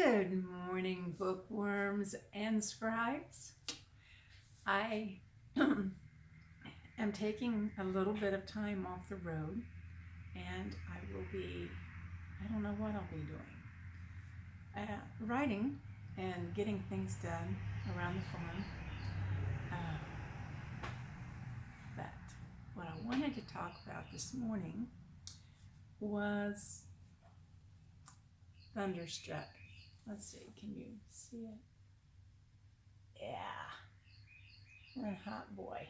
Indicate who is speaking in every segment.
Speaker 1: Good morning, bookworms and scribes. I am taking a little bit of time off the road, and I don't know what I'll be doing. Writing and getting things done around the farm. But what I wanted to talk about this morning was Thunderstruck. Let's see, can you see it? Yeah, one hot boy.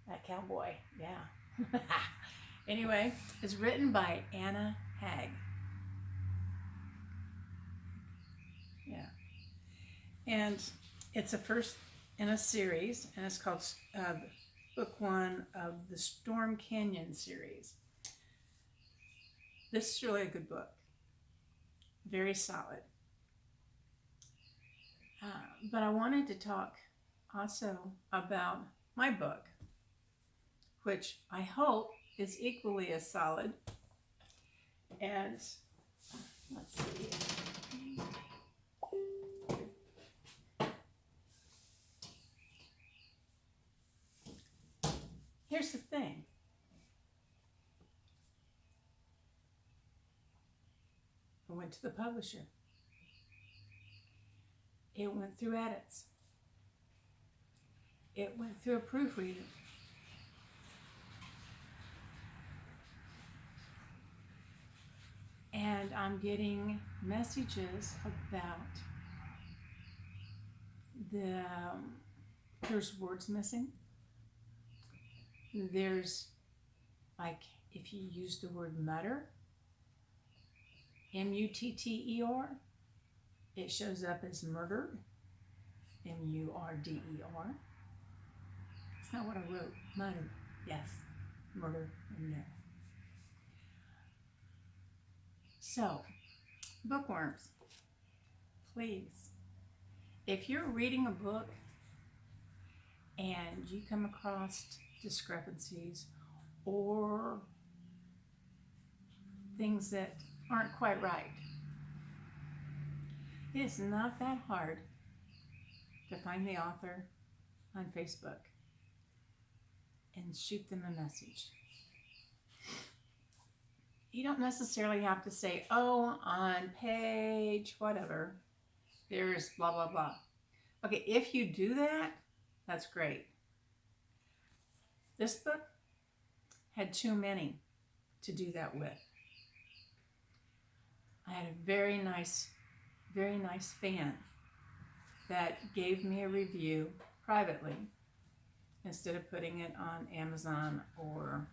Speaker 1: That cowboy, yeah. Anyway, it's written by Hague. Yeah. And it's a first in a series, and it's called Book 1 of the Storm Canyon series. This is really a good book. Very solid. But I wanted to talk also about my book, which I hope is equally as solid. And let's see. Here's the thing. I went to the publisher. It went through edits. It went through a proofreader. And I'm getting messages about there's words missing. There's, like, if you use the word mutter, M-U-T-T-E-R, it shows up as murder, M-U-R-D-E-R. It's not what I wrote. Mutter, yes. Murder, no. So, bookworms, please, if you're reading a book and you come across discrepancies or things that aren't quite right, it's not that hard to find the author on Facebook and shoot them a message. You don't necessarily have to say, oh, on page whatever, there's blah, blah, blah. Okay, if you do that, that's great. This book had too many to do that with. I had a very nice fan that gave me a review privately instead of putting it on Amazon or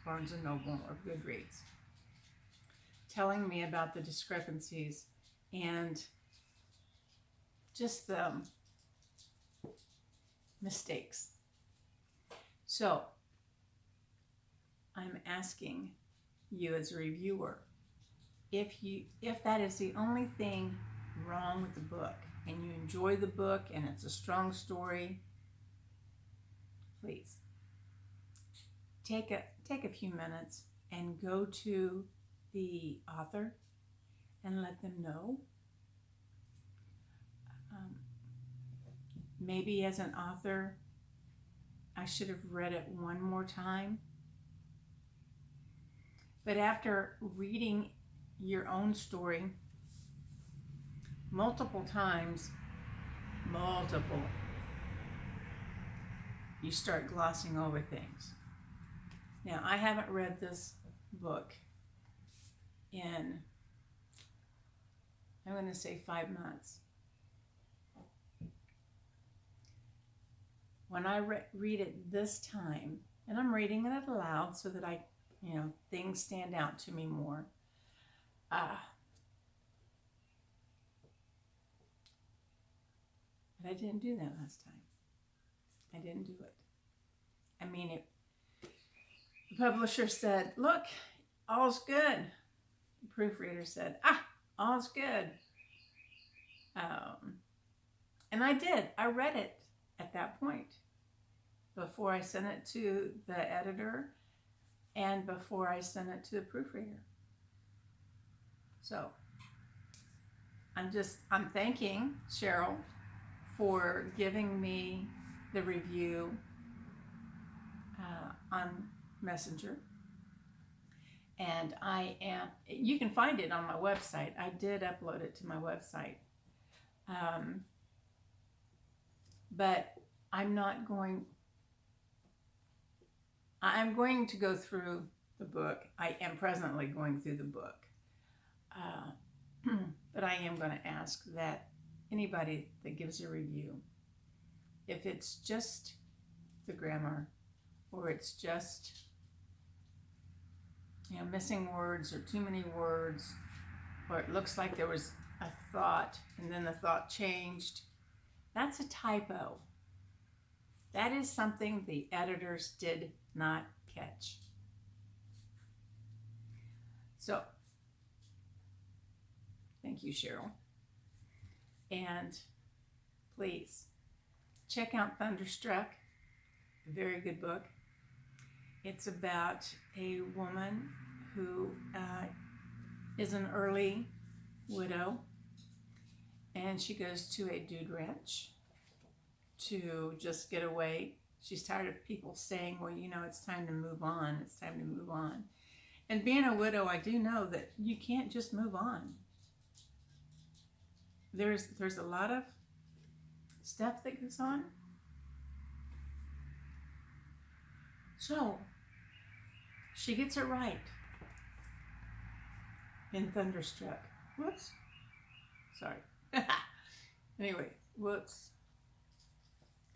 Speaker 1: Barnes & Noble or Goodreads, telling me about the discrepancies and just the mistakes. So I'm asking you as a reviewer, if that is the only thing wrong with the book and you enjoy the book and it's a strong story, please take a few minutes and go to the author and let them know. Maybe as an author, I should have read it one more time. But after reading your own story multiple times, you start glossing over things. Now, I haven't read this book in, I'm going to say 5 months. When I read it this time, and I'm reading it aloud so that things stand out to me more. But I didn't do that last time. I didn't do it. I mean, the publisher said, look, all's good. The proofreader said, all's good. And I did. I read it at that point before I sent it to the editor and before I sent it to the proofreader. So I'm thanking Cheryl for giving me the review on Messenger. And you can find it on my website. I did upload it to my website. But I'm going to go through the book. I am presently going through the book. But I am going to ask that anybody that gives a review, if it's just the grammar, or it's just, missing words or too many words, or it looks like there was a thought and then the thought changed, that's a typo. That is something the editors did not catch. So, thank you, Cheryl. And please check out Thunderstruck, a very good book. It's about a woman who is an early widow, and she goes to a dude ranch to just get away. She's tired of people saying, well, it's time to move on. It's time to move on. And being a widow, I do know that you can't just move on. There's a lot of stuff that goes on. So, she gets it right in Thunderstruck. Whoops. Sorry. Anyway, whoops.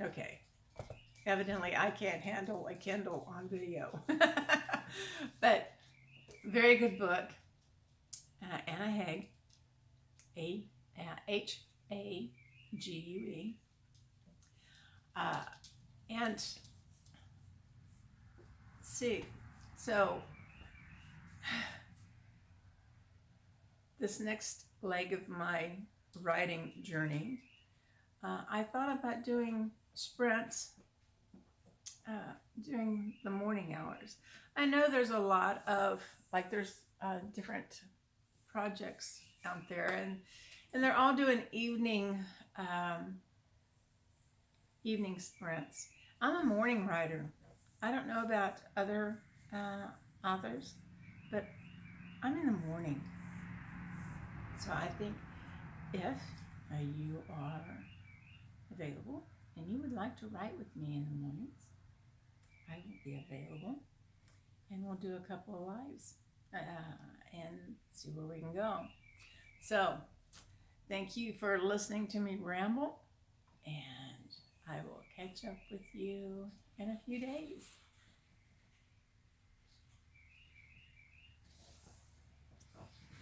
Speaker 1: Okay. Evidently, I can't handle a Kindle on video. But, very good book. Anna Hague. Hague. And see, so this next leg of my writing journey, I thought about doing sprints during the morning hours. I know there's a lot of, there's different projects out there, and they're all doing evening sprints. I'm a morning writer. I don't know about other authors, but I'm in the morning. So I think if you are available and you would like to write with me in the mornings, I will be available, and we'll do a couple of lives and see where we can go. So thank you for listening to me ramble, and I will catch up with you in a few days.